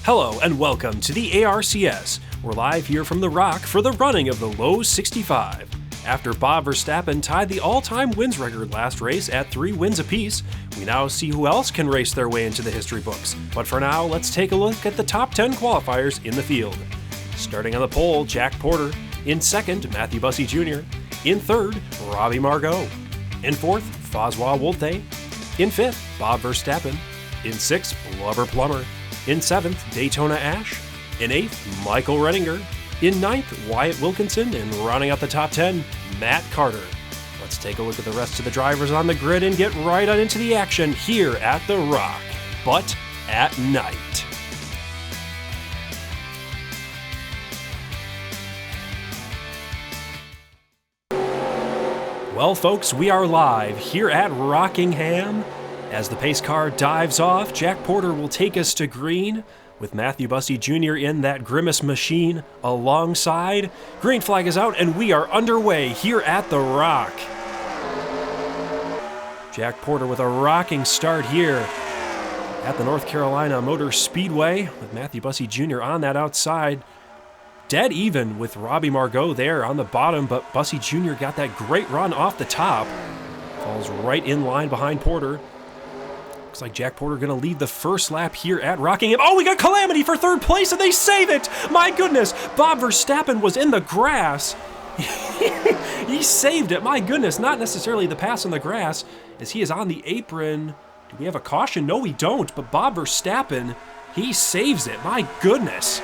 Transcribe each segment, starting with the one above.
Hello and welcome to the ARCS. We're live here from the Rock for the running of the Lowe 65. After Bob Verstappen tied the all-time wins record last race at 3 wins apiece, we now see who else can race their way into the history books. But for now, let's take a look at the top 10 qualifiers in the field. Starting on the pole, Jack Porter. In second, Matthew Bussey Jr. In third, Robbie Margot. In fourth, François Woltay. In fifth, Bob Verstappen. In sixth, Blubber Plummer. In seventh, Daytona Ash. In eighth, Michael Redinger. In ninth, Wyatt Wilkinson. And rounding out the top 10, Matt Carter. Let's take a look at the rest of the drivers on the grid and get right on into the action here at the Rock, but at night. Well, folks, we are live here at Rockingham. As the pace car dives off, Jack Porter will take us to green with Matthew Bussey Jr. in that Grimace machine alongside. Green flag is out and we are underway here at the Rock. Jack Porter with a rocking start here at the North Carolina Motor Speedway with Matthew Bussey Jr. on that outside. Dead even with Robbie Margot there on the bottom, but Bussey Jr. got that great run off the top. Falls right in line behind Porter. Looks like Jack Porter going to lead the first lap here at Rockingham. Oh, we got Calamity for third place, and they save it! My goodness, Bob Verstappen was in the grass. He saved it, my goodness. Not necessarily the pass on the grass, as he is on the apron. Do we have a caution? No, we don't, but Bob Verstappen, he saves it, my goodness.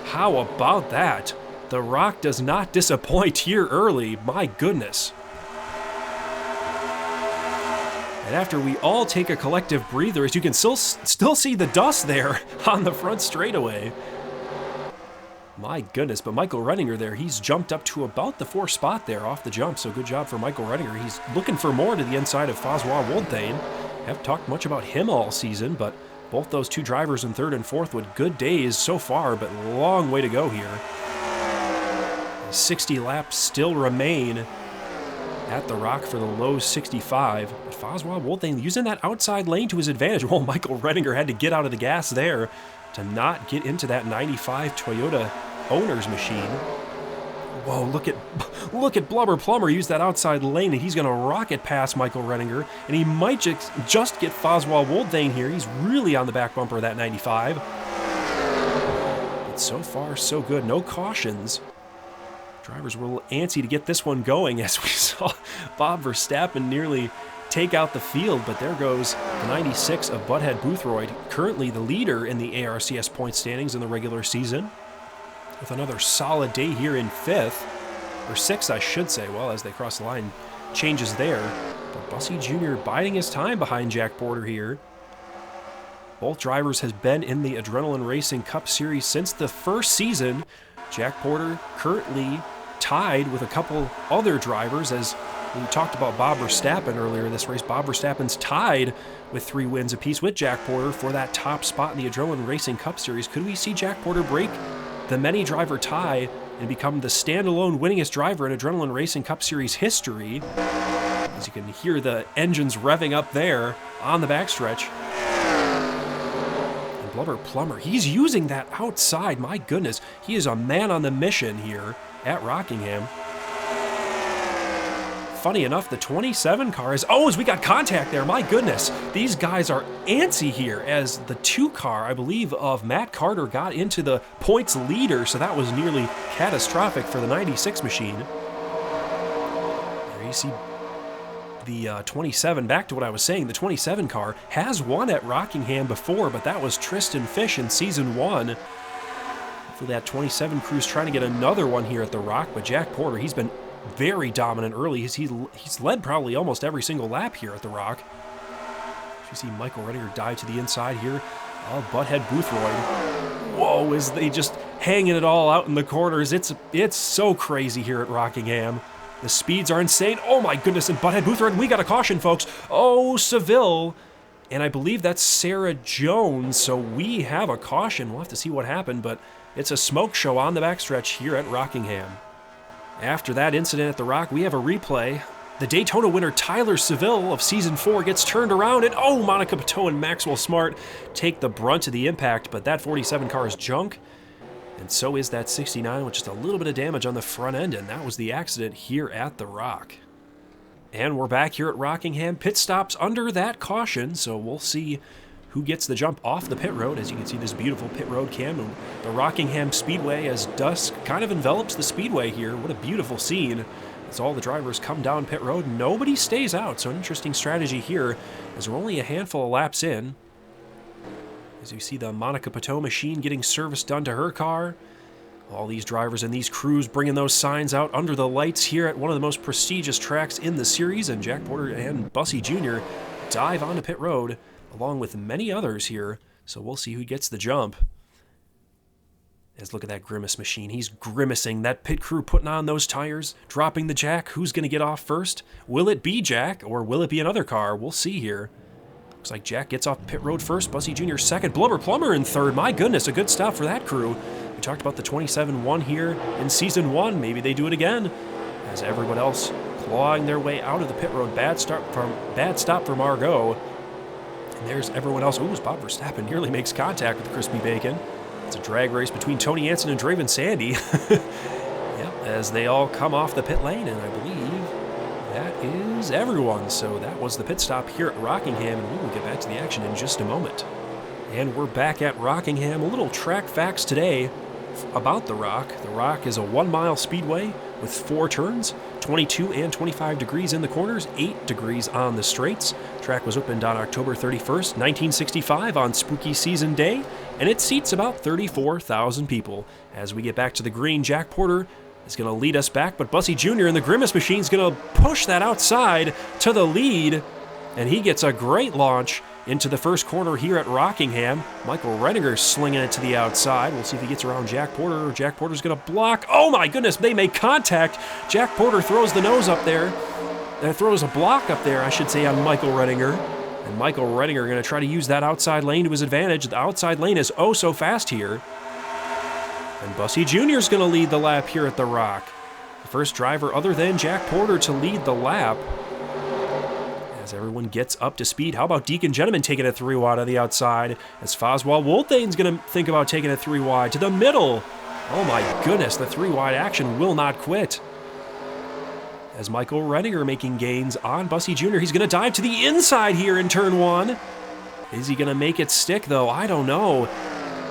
How about that? The Rock does not disappoint here early, my goodness. And after we all take a collective breather, as you can still see the dust there on the front straightaway. My goodness, but Michael Redinger there, he's jumped up to about the 4th spot there off the jump, so good job for Michael Redinger. He's looking for more to the inside of François Woltay. Haven't talked much about him all season, but both those two drivers in 3rd and 4th with good days so far, but long way to go here. 60 laps still remain at the Rock for the Lowe 65. But François Woltay using that outside lane to his advantage. Well, Michael Redinger had to get out of the gas there to not get into that 95 Toyota owner's machine. Whoa, look at Blubber Plummer use that outside lane, and he's going to rocket past Michael Redinger, and he might just get François Woltay here. He's really on the back bumper of that 95. But so far, so good. No cautions. Drivers were a little antsy to get this one going, as we saw Bob Verstappen nearly take out the field, but there goes the 96 of Butthead Boothroyd, currently the leader in the ARCS point standings in the regular season, with another solid day here in 5th, or 6th I should say, well, as they cross the line, changes there. But Bussey Jr. biding his time behind Jack Porter here. Both drivers has been in the Adrenaline Racing Cup Series since the first season. Jack Porter currently tied with a couple other drivers, as we talked about Bob Verstappen earlier in this race. Bob Verstappen's tied with 3 wins apiece with Jack Porter for that top spot in the Adrenaline Racing Cup Series. Could we see Jack Porter break the many driver tie and become the standalone winningest driver in Adrenaline Racing Cup Series history? As you can hear the engines revving up there on the backstretch. Blubber Plummer, he's using that outside. My goodness, he is a man on the mission here at Rockingham. Funny enough, the 27 car is... Oh, as we got contact there, my goodness. These guys are antsy here, as the 2 car, I believe, of Matt Carter got into the points leader, so that was nearly catastrophic for the 96 machine. There you see the 27, back to what I was saying, the 27 car has won at Rockingham before, but that was Tristan Fish in Season 1. For that 27 crew's trying to get another one here at the Rock, but Jack Porter, he's been very dominant early. He's led probably almost every single lap here at the Rock. You see Michael Redinger dive to the inside here of Butthead Boothroyd. Whoa, as they just hanging it all out in the corners. It's so crazy here at Rockingham. The speeds are insane. Oh my goodness, and Butthead Boothroyd, we got a caution, folks. Oh, Seville. And I believe that's Sarah Jones, so we have a caution. We'll have to see what happened, but it's a smoke show on the backstretch here at Rockingham. After that incident at the Rock, we have a replay. The Daytona winner Tyler Seville of Season 4 gets turned around, and oh, Monica Pateau and Maxwell Smart take the brunt of the impact, but that 47 car is junk, and so is that 69, with just a little bit of damage on the front end, and that was the accident here at the Rock. And we're back here at Rockingham. Pit stops under that caution, so we'll see who gets the jump off the pit road. As you can see, this beautiful pit road cam and the Rockingham Speedway as dusk kind of envelops the speedway here. What a beautiful scene. As all the drivers come down pit road, nobody stays out. So an interesting strategy here, as we're only a handful of laps in. As you see the Monica Pateau machine getting service done to her car. All these drivers and these crews bringing those signs out under the lights here at one of the most prestigious tracks in the series. And Jack Porter and Bussy Jr. dive onto pit road, along with many others here. So we'll see who gets the jump. As look at that Grimace machine. He's grimacing. That pit crew putting on those tires, dropping the Jack. Who's going to get off first? Will it be Jack, or will it be another car? We'll see here. Looks like Jack gets off pit road first. Bussy Jr. second. Blubber Plumber in third. My goodness, a good stop for that crew. We talked about the 27-1 here in Season 1. Maybe they do it again. As everyone else clawing their way out of the pit road. Bad stop for Margot. And there's everyone else. Ooh, Bob Verstappen nearly makes contact with the Crispy Bacon. It's a drag race between Tony Anson and Draven Sandy. Yep, as they all come off the pit lane, and I believe that is everyone. So that was the pit stop here at Rockingham, and we will get back to the action in just a moment. And we're back at Rockingham. A little track facts today about the Rock. The Rock is a 1-mile speedway with 4 turns, 22 and 25 degrees in the corners, 8 degrees on the straights. Track was opened on October 31st, 1965 on Spooky Season Day, and it seats about 34,000 people. As we get back to the green, Jack Porter is going to lead us back, but Bussy Jr. in the Grimace machine is going to push that outside to the lead, and he gets a great launch into the first corner here at Rockingham. Michael Renninger slinging it to the outside. We'll see if he gets around Jack Porter, or Jack Porter's going to block. Oh my goodness, they make contact. Jack Porter throws the nose up there. Throws a block up there, I should say, on Michael Renninger. And Michael Renninger going to try to use that outside lane to his advantage. The outside lane is oh so fast here. And Bussy Jr. is going to lead the lap here at the Rock. The first driver other than Jack Porter to lead the lap. As everyone gets up to speed, how about Deacon Gentleman taking it 3 wide on the outside? As Foswell Wolthane's going to think about taking it 3 wide to the middle. Oh my goodness, the 3 wide action will not quit. As Michael Renninger making gains on Bussy Jr. He's going to dive to the inside here in turn 1. Is he going to make it stick, though? I don't know.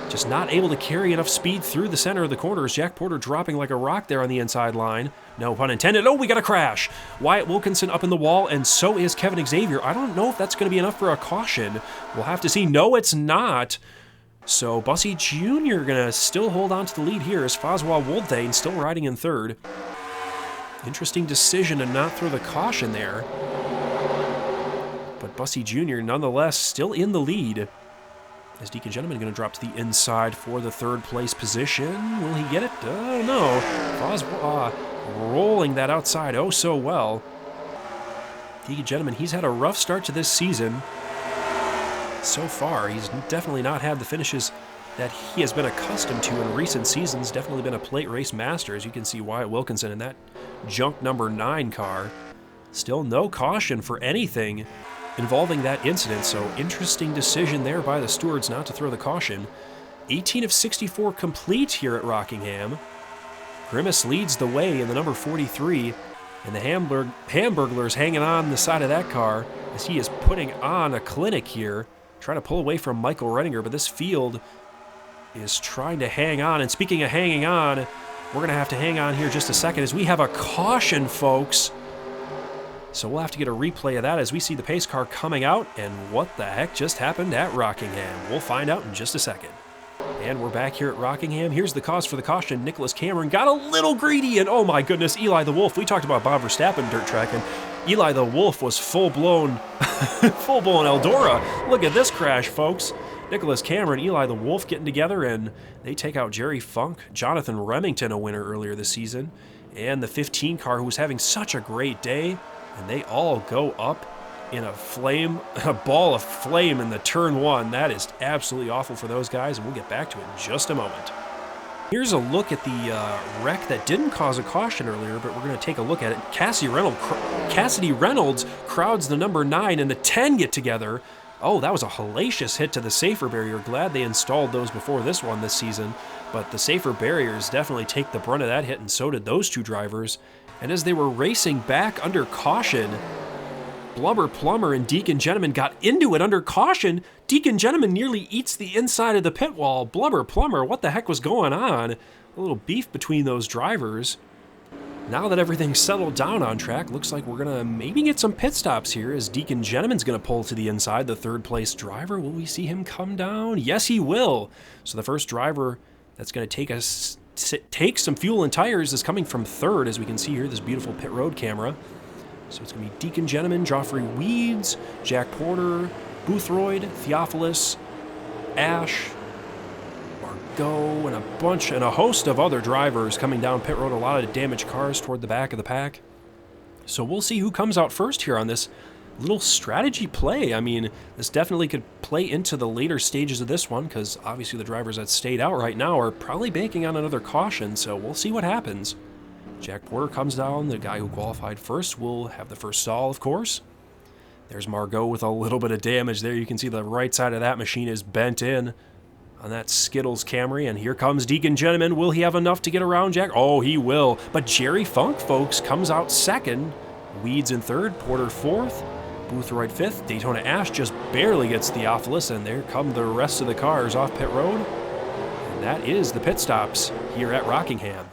Just not able to carry enough speed through the center of the corners. Jack Porter dropping like a rock there on the inside line. No pun intended. Oh, we got a crash. Wyatt Wilkinson up in the wall, and so is Kevin Xavier. I don't know if that's going to be enough for a caution. We'll have to see. No, it's not. So Bussy Jr. going to still hold on to the lead here as Foswell Wolthane still riding in third. Interesting decision to not throw the caution there. But Bussy Jr. nonetheless still in the lead. As Deacon Gentleman going to drop to the inside for the third place position. Will he get it? No. Foswell rolling that outside oh so well. Deacon Gentleman, he's had a rough start to this season. So far, he's definitely not had the finishes that he has been accustomed to in recent seasons. Definitely been a plate race master, as you can see Wyatt Wilkinson in that junk number 9 car. Still no caution for anything involving that incident, so interesting decision there by the stewards not to throw the caution. 18 of 64 complete here at Rockingham. Grimace leads the way in the number 43, and the Hamburglers hanging on the side of that car as he is putting on a clinic here, trying to pull away from Michael Renninger, but this field is trying to hang on. And speaking of hanging on, we're going to have to hang on here just a second as we have a caution, folks. So we'll have to get a replay of that as we see the pace car coming out. And what the heck just happened at Rockingham? We'll find out in just a second. And we're back here at Rockingham. Here's the cause for the caution. Nicholas Cameron got a little greedy, and oh my goodness, Eli the Wolf. We talked about Bob Verstappen dirt track, and Eli the Wolf was full-blown Eldora. Look at this crash, folks. Nicholas Cameron, Eli the Wolf getting together, and they take out Jerry Funk, Jonathan Remington, a winner earlier this season, and the 15 car who was having such a great day, and they all go up in a ball of flame in the turn 1. That is absolutely awful for those guys, and we'll get back to it in just a moment. Here's a look at the wreck that didn't cause a caution earlier, but we're going to take a look at it. Cassidy Reynolds crowds the number 9 and the 10 get together. Oh, that was a hellacious hit to the safer barrier. Glad they installed those before this one this season. But the safer barriers definitely take the brunt of that hit, and so did those two drivers. And as they were racing back under caution, Blubber Plumber and Deacon Gentleman got into it under caution. Deacon Gentleman nearly eats the inside of the pit wall. Blubber Plumber, what the heck was going on? A little beef between those drivers. Now that everything's settled down on track, looks like we're going to maybe get some pit stops here as Deacon Gentleman's going to pull to the inside, the third place driver. Will we see him come down? Yes, he will. So the first driver that's going to take some fuel and tires is coming from third, as we can see here, this beautiful pit road camera. So it's going to be Deacon Gentleman, Joffrey Weeds, Jack Porter, Boothroyd, Theophilus, Ash, Margot, and a host of other drivers coming down pit road. A lot of damaged cars toward the back of the pack. So we'll see who comes out first here on this little strategy play. I mean, this definitely could play into the later stages of this one, because obviously the drivers that stayed out right now are probably banking on another caution, so we'll see what happens. Jack Porter comes down. The guy who qualified first will have the first stall, of course. There's Margot with a little bit of damage there. You can see the right side of that machine is bent in on that Skittles Camry. And here comes Deacon Gentleman. Will he have enough to get around Jack? Oh, he will. But Jerry Funk, folks, comes out second. Weeds in third. Porter fourth. Boothroyd fifth. Daytona Ash just barely gets Theophilus. And there come the rest of the cars off pit road. And that is the pit stops here at Rockingham.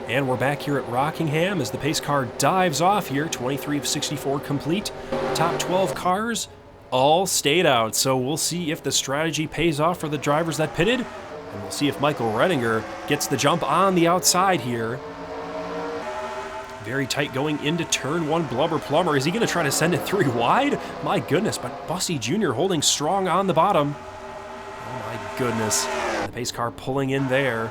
And we're back here at Rockingham as the pace car dives off here. 23 of 64 complete. Top 12 cars all stayed out. So we'll see if the strategy pays off for the drivers that pitted. And we'll see if Michael Redinger gets the jump on the outside here. Very tight going into turn one. Blubber Plumber. Is he going to try to send it 3 wide? My goodness, but Bussy Jr. holding strong on the bottom. Oh my goodness. The pace car pulling in there.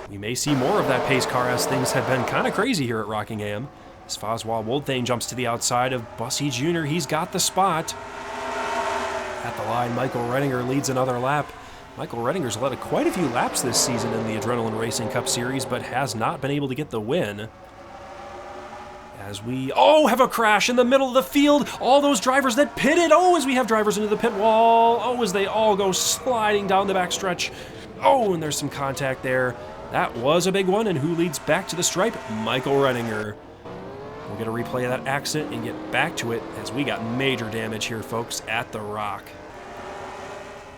We may see more of that pace car as things have been kind of crazy here at Rockingham. As Foswell Woldthane jumps to the outside of Bussy Jr. He's got the spot. At the line, Michael Redinger leads another lap. Michael Redinger's led quite a few laps this season in the Adrenaline Racing Cup Series, but has not been able to get the win. As we, have a crash in the middle of the field. All those drivers that pitted. As we have drivers into the pit wall. As they all go sliding down the backstretch. And there's some contact there. That was a big one, and who leads back to the stripe? Michael Redinger. We'll get a replay of that accident and get back to it as we got major damage here, folks, at the Rock.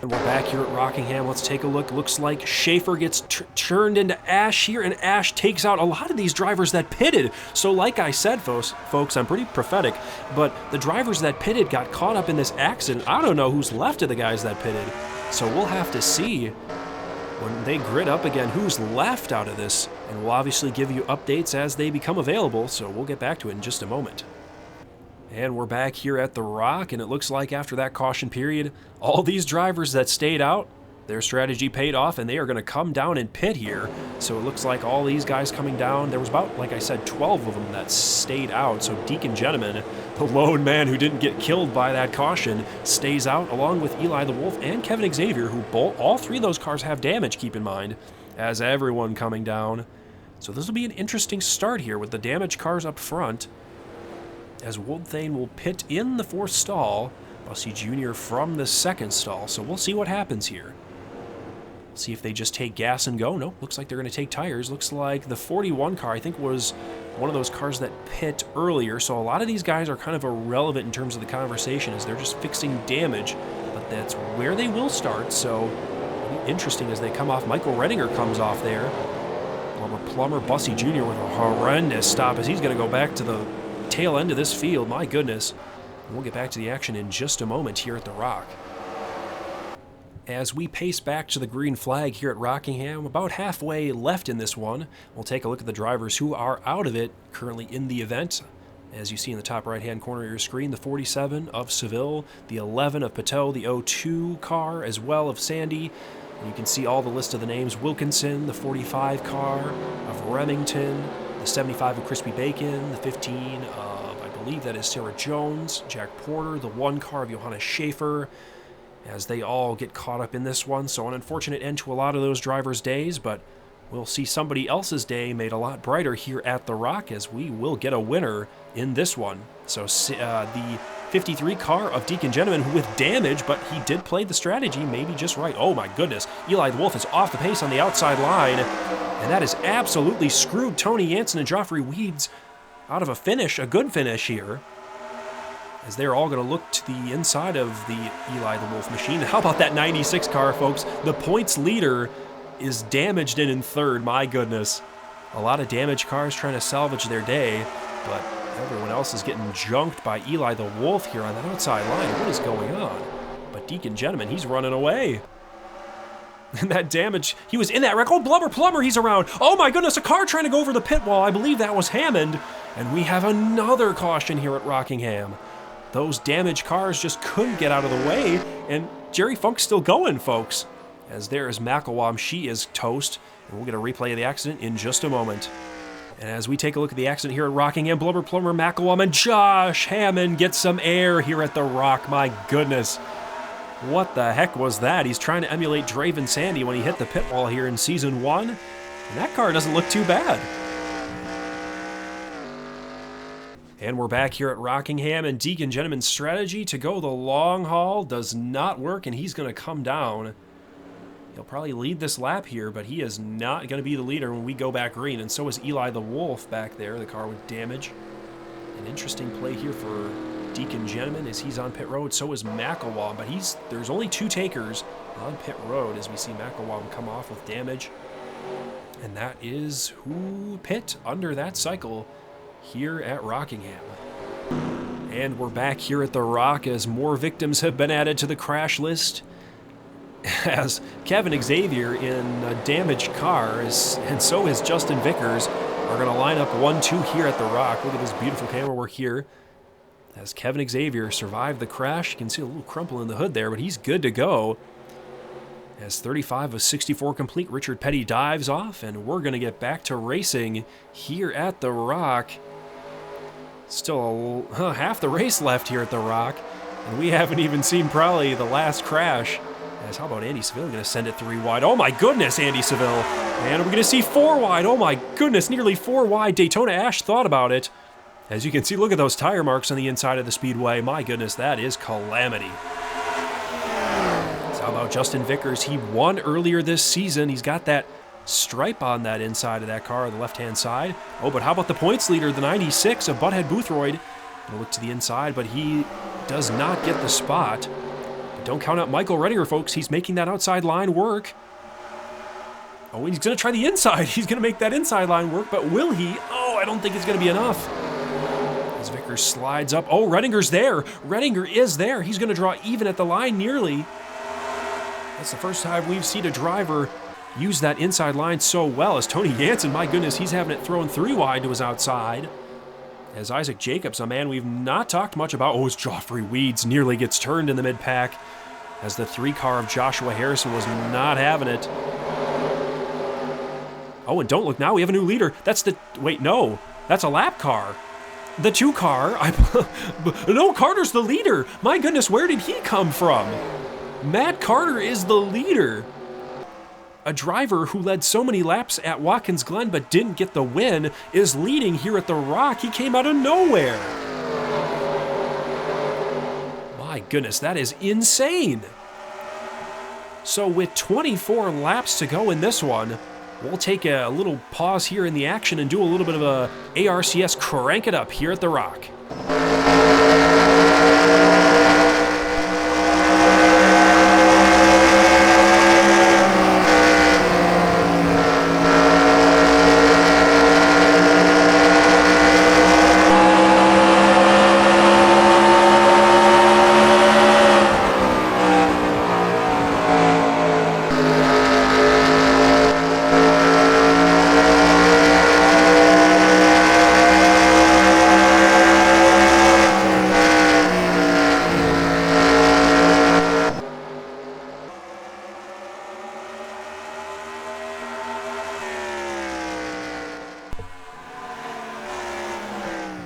And we're back here at Rockingham. Let's take a look. Looks like Schaefer gets turned into Ash here, and Ash takes out a lot of these drivers that pitted. So like I said, folks, I'm pretty prophetic, but the drivers that pitted got caught up in this accident. I don't know who's left of the guys that pitted, so we'll have to see when they grid up again who's left out of this, and we'll obviously give you updates as they become available, so we'll get back to it in just a moment. And we're back here at the Rock, and it looks like after that caution period, all these drivers that stayed out, their strategy paid off, and they are going to come down and pit here. So it looks like all these guys coming down, there was about, like I said, 12 of them that stayed out. So Deacon Gentleman, the lone man who didn't get killed by that caution, stays out, along with Eli the Wolf and Kevin Xavier, who all 3 of those cars have damage, keep in mind, as everyone coming down. So this will be an interesting start here with the damaged cars up front, as Woldthane will pit in the 4th stall, Bussy Jr. from the 2nd stall. So we'll see what happens here. See if they just take gas and go. Nope, looks like they're going to take tires. Looks like the 41 car, I think, was one of those cars that pit earlier. So a lot of these guys are kind of irrelevant in terms of the conversation, as they're just fixing damage. But that's where they will start. So it'll be interesting as they come off. Michael Redinger comes off there. Plumber Bussy Jr. with a horrendous stop as he's going to go back to the tail end of this field. My goodness. And we'll get back to the action in just a moment here at the Rock. As we pace back to the green flag here at Rockingham, about halfway left in this one, we'll take a look at the drivers who are out of it currently in the event. As you see in the top right-hand corner of your screen, the 47 of Seville, the 11 of Pateau, the 02 car as well of Sandy. And you can see all the list of the names: Wilkinson, the 45 car of Remington, the 75 of Crispy Bacon, the 15 of, I believe that is Sarah Jones, Jack Porter, the 1 car of Johannes Schaefer, as they all get caught up in this one. So an unfortunate end to a lot of those drivers' days, but we'll see somebody else's day made a lot brighter here at the Rock, as we will get a winner in this one. So the 53 car of Deacon Gentleman with damage, but he did play the strategy maybe just right. Oh my goodness, Eli the Wolf is off the pace on the outside line, and that has absolutely screwed Tony Jansen and Joffrey Weeds out of a finish, a good finish here, as they're all going to look to the inside of the Eli the Wolf machine. How about that 96 car, folks? The points leader is damaged in third. My goodness. A lot of damaged cars trying to salvage their day, but everyone else is getting junked by Eli the Wolf here on that outside line. What is going on? But Deacon Gentleman, he's running away. And that damage, he was in that wreck. Oh, Blubber Plumber, he's around. Oh my goodness, a car trying to go over the pit wall. I believe that was Hammond. And we have another caution here at Rockingham. Those damaged cars just couldn't get out of the way, and Jerry Funk's still going, folks. As there is McElwam, she is toast, and we'll get a replay of the accident in just a moment. And as we take a look at the accident here at Rockingham, Blubber Plumber, McElwam, and Josh Hammond get some air here at the Rock. My goodness. What the heck was that? He's trying to emulate Draven Sandy when he hit the pit wall here in Season 1, and that car doesn't look too bad. And we're back here at Rockingham, and Deacon Gentleman's strategy to go the long haul does not work, and he's going to come down. He'll probably lead this lap here, but he is not going to be the leader when we go back green, and so is Eli the Wolf back there, the car with damage. An interesting play here for Deacon Gentleman as he's on pit road. So is McElwam, but there's only 2 takers on pit road as we see McElwam come off with damage. And that is who pit under that cycle here at Rockingham. And we're back here at the Rock as more victims have been added to the crash list, as Kevin Xavier in a damaged car and so is Justin Vickers are going to line up 1-2 here at the Rock. Look at this beautiful camera work here as Kevin Xavier survived the crash. You can see a little crumple in the hood there, but he's good to go. As 35 of 64 complete, Richard Petty dives off, and we're going to get back to racing here at the Rock. Still half the race left here at the Rock, and we haven't even seen probably the last crash. As how about Andy Seville going to send it 3 wide? Oh my goodness, Andy Seville. And we're going to see 4 wide. Oh my goodness, nearly 4 wide. Daytona Ash thought about it. As you can see, look at those tire marks on the inside of the speedway. My goodness, that is calamity. So how about Justin Vickers? He won earlier this season. He's got that stripe on that inside of that car on the left-hand side. Oh, but how about the points leader, the 96 of Butthead Boothroyd? We'll look to the inside, but he does not get the spot. But don't count out Michael Redinger, folks. He's making that outside line work. Oh, he's going to try the inside. He's going to make that inside line work, but will he? Oh, I don't think it's going to be enough. As Vickers slides up. Oh, Redinger's there. Redinger is there. He's going to draw even at the line nearly. That's the first time we've seen a driver use that inside line so well as Tony Jansen. My goodness, he's having it thrown 3 wide to his outside. As Isaac Jacobs, a man we've not talked much about. Oh, as Joffrey Weeds nearly gets turned in the mid-pack as the 3 car of Joshua Harrison was not having it. Oh, and don't look now, we have a new leader. That's the, wait, no, that's a lap car. The 2 car, no, Carter's the leader. My goodness, where did he come from? Matt Carter is the leader. A driver who led so many laps at Watkins Glen but didn't get the win is leading here at the Rock. He came out of nowhere. My goodness, that is insane. So with 24 laps to go in this one, we'll take a little pause here in the action and do a little bit of a ARCS crank it up here at the Rock.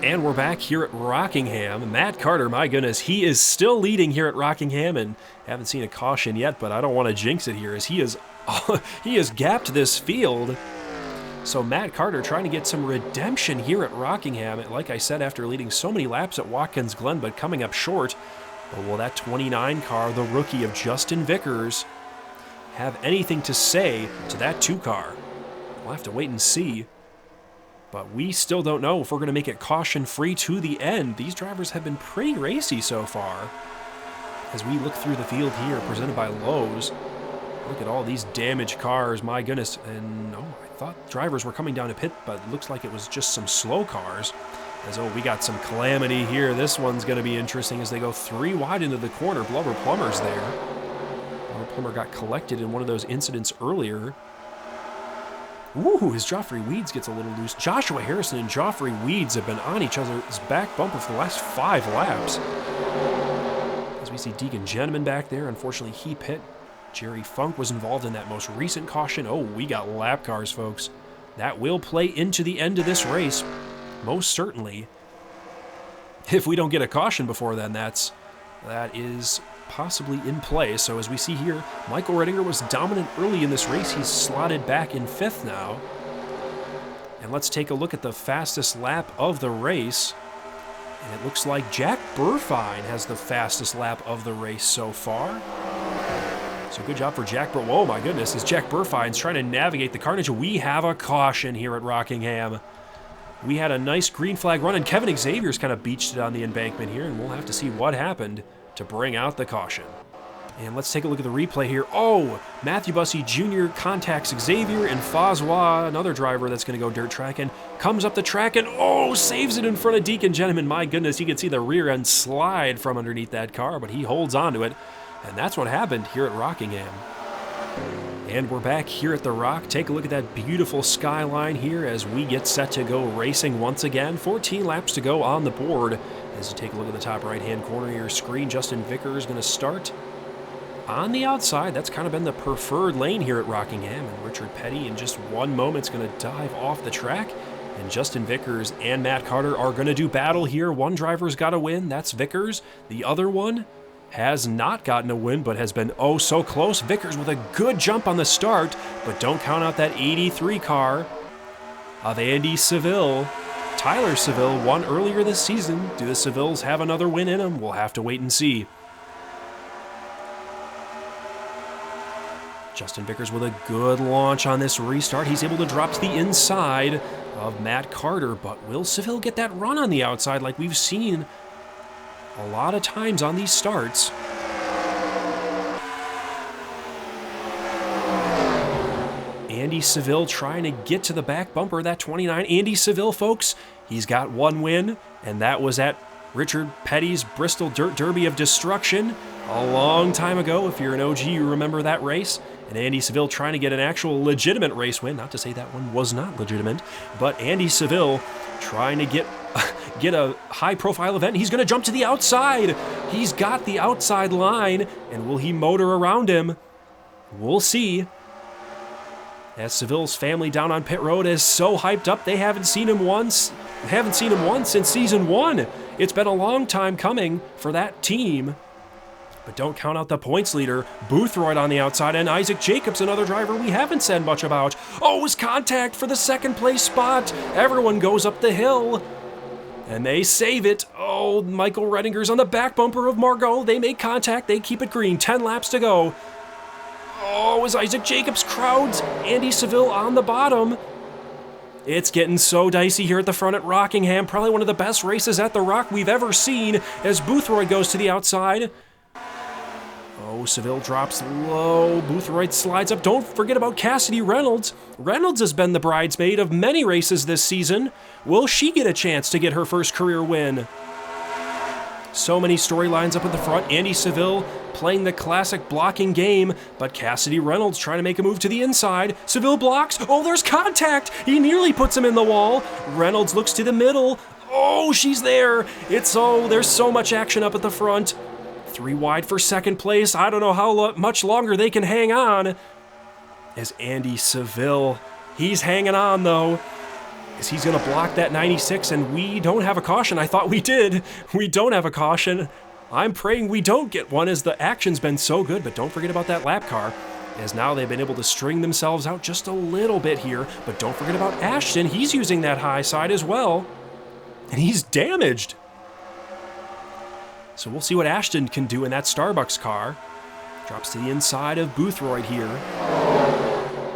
And we're back here at Rockingham. Matt Carter, my goodness, he is still leading here at Rockingham, and haven't seen a caution yet, but I don't want to jinx it here as he has gapped this field So Matt Carter trying to get some redemption here at Rockingham. Like I said, after leading so many laps at Watkins Glen, but coming up short. But will that 29 car, the rookie of Justin Vickers, have anything to say to that 2 car? We'll have to wait and see. But we still don't know if we're going to make it caution-free to the end. These drivers have been pretty racy so far. As we look through the field here, presented by Lowe's, look at all these damaged cars, my goodness. And I thought drivers were coming down to pit, but it looks like it was just some slow cars. As we got some calamity here. This one's going to be interesting as they go 3 wide into the corner. Blubber Plummer's there. Blubber Plummer got collected in one of those incidents earlier. Ooh, as Joffrey Weeds gets a little loose. Joshua Harrison and Joffrey Weeds have been on each other's back bumper for the last 5 laps. As we see Deacon Gentleman back there, unfortunately he pit. Jerry Funk was involved in that most recent caution. Oh, we got lap cars, folks. That will play into the end of this race, most certainly. If we don't get a caution before then, that is possibly in play. So as we see here, Michael Redinger was dominant early in this race. He's slotted back in 5th now. And let's take a look at the fastest lap of the race. And it looks like Jack Burfine has the fastest lap of the race so far. So good job for Jack. Whoa, my goodness, as Jack Burfine's trying to navigate the carnage. We have a caution here at Rockingham. We had a nice green flag run, and Kevin Xavier's kind of beached it on the embankment here, and we'll have to see what happened to bring out the caution. And let's take a look at the replay here. Oh, Matthew Bussey Jr. contacts Xavier, and Fazwa, another driver that's going to go dirt track, and comes up the track and, saves it in front of Deacon Gentleman. My goodness, you can see the rear end slide from underneath that car, but he holds on to it, and that's what happened here at Rockingham. And we're back here at the Rock. Take a look at that beautiful skyline here as we get set to go racing once again. 14 laps to go on the board. As you take a look at the top right-hand corner of your screen, Justin Vickers is going to start on the outside. That's kind of been the preferred lane here at Rockingham. And Richard Petty in just one moment is going to dive off the track. And Justin Vickers and Matt Carter are going to do battle here. One driver's got to win. That's Vickers. The other one has not gotten a win, but has been so close. Vickers with a good jump on the start, but don't count out that 83 car of Andy Seville. Tyler Seville won earlier this season. Do the Sevilles have another win in them? We'll have to wait and see. Justin Vickers with a good launch on this restart. He's able to drop to the inside of Matt Carter, but will Seville get that run on the outside like we've seen a lot of times on these starts? Andy Seville trying to get to the back bumper of that 29. Andy Seville, folks, he's got one win, and that was at Richard Petty's Bristol Dirt Derby of Destruction a long time ago. If you're an OG, you remember that race. And Andy Seville trying to get an actual legitimate race win. Not to say that one was not legitimate, but Andy Seville trying to get a high-profile event. He's going to jump to the outside. He's got the outside line, and will he motor around him? We'll see. As Seville's family down on pit road is so hyped up, they haven't seen him once. Since season 1. It's been a long time coming for that team. But don't count out the points leader, Boothroyd on the outside, and Isaac Jacobs, another driver we haven't said much about. It was contact for the second place spot. Everyone goes up the hill, and they save it. Michael Redinger's on the back bumper of Margot. They make contact. They keep it green. 10 laps to go. As Isaac Jacobs crowds Andy Seville on the bottom. It's getting so dicey here at the front at Rockingham. Probably one of the best races at the Rock we've ever seen as Boothroyd goes to the outside. Seville drops low. Boothroyd slides up. Don't forget about Cassidy Reynolds. Reynolds has been the bridesmaid of many races this season. Will she get a chance to get her first career win? So many storylines up at the front. Andy Seville playing the classic blocking game, but Cassidy Reynolds trying to make a move to the inside. Seville blocks. There's contact. He nearly puts him in the wall. Reynolds looks to the middle. She's there. There's so much action up at the front. 3 wide for second place. I don't know how much longer they can hang on. As Andy Seville, he's hanging on though. As he's going to block that 96, and we don't have a caution. I thought we did. We don't have a caution. I'm praying we don't get one as the action's been so good, but don't forget about that lap car. as now they've been able to string themselves out just a little bit here. But don't forget about Ashton. He's using that high side as well, and he's damaged. So we'll see what Ashton can do in that Starbucks car. Drops to the inside of Boothroyd here.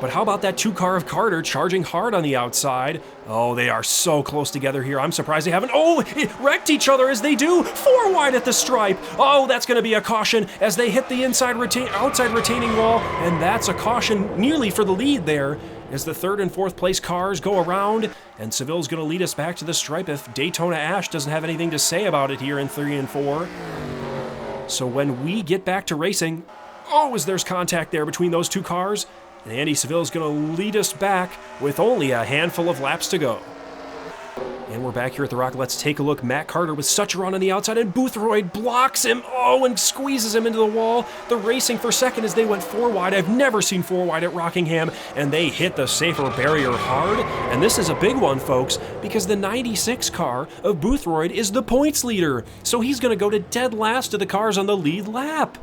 But how about that 2-car of Carter charging hard on the outside? Oh, they are so close together here. I'm surprised they haven't. Oh, it wrecked each other as they do. 4 wide at the stripe. Oh, that's going to be a caution as they hit the outside retaining wall. And that's a caution nearly for the lead there as the 3rd and 4th place cars go around. And Seville's going to lead us back to the stripe if Daytona Ash doesn't have anything to say about it here in 3 and 4. So when we get back to racing, oh, as there's contact there between those 2 cars. And Andy Seville is going to lead us back with only a handful of laps to go. And we're back here at the Rock. Let's take a look. Matt Carter with such a run on the outside, and Boothroyd blocks him. Oh, and squeezes him into the wall. The racing for second as they went 4 wide. I've never seen 4 wide at Rockingham, and they hit the safer barrier hard. And this is a big one, folks, because the 96 car of Boothroyd is the points leader. So he's going to go to dead last of the cars on the lead lap.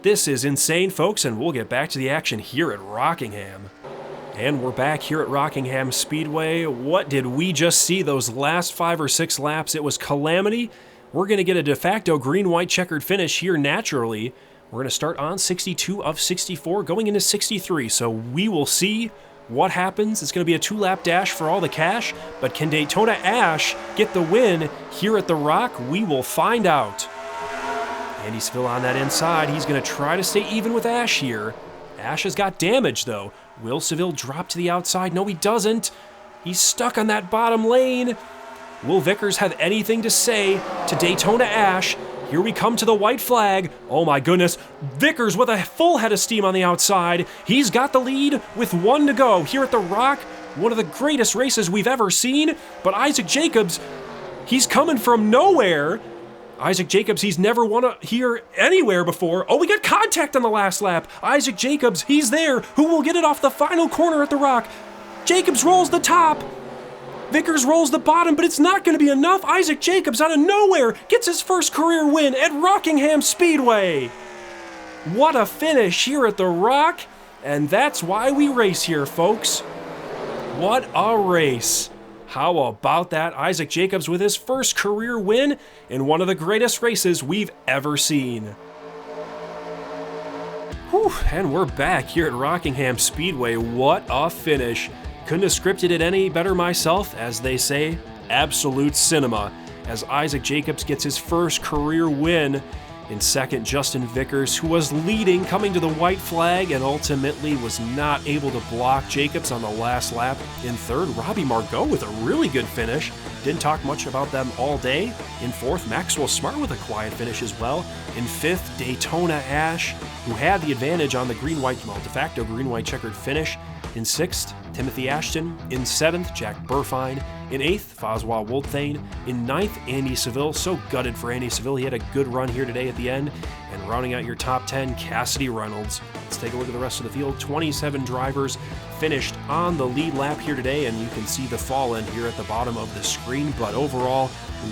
This is insane, folks, and we'll get back to the action here at Rockingham. And we're back here at Rockingham Speedway. What did we just see those last 5 or 6 laps? It was calamity. We're going to get a de facto green-white checkered finish here naturally. We're going to start on 62 of 64, going into 63. So we will see what happens. It's going to be a 2-lap dash for all the cash, but can Daytona Ash get the win here at the Rock? We will find out. Andy Seville on that inside. He's going to try to stay even with Ash here. Ash has got damage, though. Will Seville drop to the outside? No, he doesn't. He's stuck on that bottom lane. Will Vickers have anything to say to Daytona Ash? Here we come to the white flag. Oh my goodness. Vickers with a full head of steam on the outside. He's got the lead with 1 to go here at the Rock. One of the greatest races we've ever seen. But Isaac Jacobs, he's coming from nowhere. Isaac Jacobs, he's never won here anywhere before. Oh, we got contact on the last lap. Isaac Jacobs, he's there. Who will get it off the final corner at the Rock? Jacobs rolls the top. Vickers rolls the bottom, but it's not going to be enough. Isaac Jacobs out of nowhere gets his first career win at Rockingham Speedway. What a finish here at the Rock. And that's why we race here, folks. What a race. How about that? Isaac Jacobs with his first career win in one of the greatest races we've ever seen. Whew, and we're back here at Rockingham Speedway. What a finish. Couldn't have scripted it any better myself, as they say, absolute cinema, as Isaac Jacobs gets his first career win. In second, Justin Vickers, who was leading, coming to the white flag and ultimately was not able to block Jacobs on the last lap. In third, Robbie Margot with a really good finish. Didn't talk much about them all day. In fourth, Maxwell Smart with a quiet finish as well. In fifth, Daytona Ash, who had the advantage on the green-white, well, de facto green-white checkered finish. In sixth, Timothy Ashton. In seventh, Jack Burfine. In eighth, Foswa Wolthane. In ninth, Andy Seville. So gutted for Andy Seville. He had a good run here today at the end. And rounding out your top 10, Cassidy Reynolds. Let's take a look at the rest of the field. 27 drivers finished on the lead lap here today, and you can see the fall-in here at the bottom of the screen. But overall,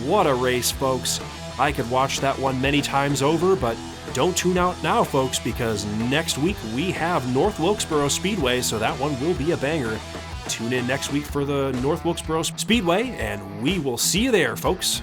what a race, folks. I could watch that one many times over, but don't tune out now, folks, because next week we have North Wilkesboro Speedway, so that one will be a banger. Tune in next week for the North Wilkesboro Speedway, and we will see you there, folks.